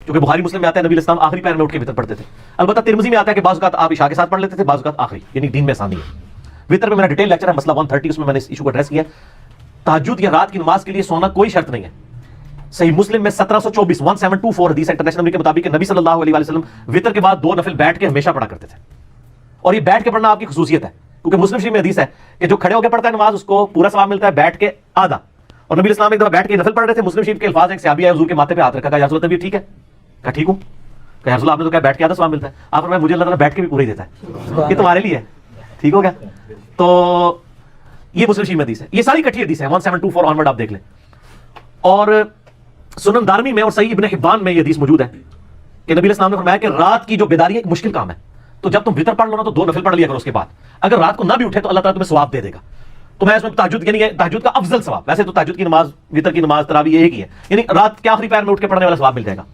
क्योंकि बुखारी मुस्लिम में आता है नबी इस्लाम आखिरी पैर में उठ के वितर पढ़ते थे। अलबत्ता तिरमिज़ी में आता है कि बाज़ औक़ात आप इशा के साथ पढ़ लेते थे, बाज़ औक़ात आखिरी, यानी दीन में आसानी है। वितर पे मेरा डिटेल लेक्चर है, मसला 130, उसमें मैंने इस इशू को एड्रेस किया। तहज्जुद या रात की नमाज के लिए सोना कोई शर्त नहीं है। सही मुस्लिम में 1724 1724 हदीस इंटरनेशनल नंबर के मुताबिक नबी सल्लल्लाहु अलैहि वसल्लम वितर के बाद 2 नफिल बैठ के हमेशा पढ़ा करते थे, और ये बैठ के पढ़ना आपकी खुसूसियत है, क्योंकि मुस्लिम शरीफ में हदीस है कि जो खड़े होकर पढ़ता है नमाज उसको पूरा सवाब मिलता है, बैठ के आधा। और नबी इस्लाम एक दफा बैठ के नफिल पढ़ रहे थे, मुस्लिम शरीफ के अल्फाज, एक सहाबी आए हुजूर के माथे पे हाथ रखा, कहा या रसूल अल्लाह तबीयत ठीक है? कहा ठीक हूं। कहा या रसूल आपने तो कहा बैठ के आधा सवाब मिलता है, आप फरमाया मुझे अल्लाह ताला बैठ के भी पूरा ही देता है, ये तुम्हारे लिए है, ठीक हो गया। तो ये मुस्लिम शरीफ में हदीस है, ये सारी इकट्ठी हदीस है 1724 ऑनवर्ड आप देख लें। और सुनन दारमी में और सही इब्न हिब्बान में ये हदीस मौजूद है कि नबी इस्लाम ने फरमाया कि रात की जो बेदारी है एक मुश्किल काम है, तो जब तुम वितर पढ़ लो ना तो 2 नफिल पढ़ लिया करो उसके बाद। अगर रात को ना भी उठे तो अल्लाह ताला तुम्हें सवाब दे देगा। तो मैं इसमें तहज्जुद यानी तहज्जुद का अफजल सवाब, वैसे तो तहज्जुद की नमाज, वितर की नमाज, तरावी एक ही है, यानी रात के आखिरी पैर में उठ के पढ़ने वाला सवाब मिल जाएगा।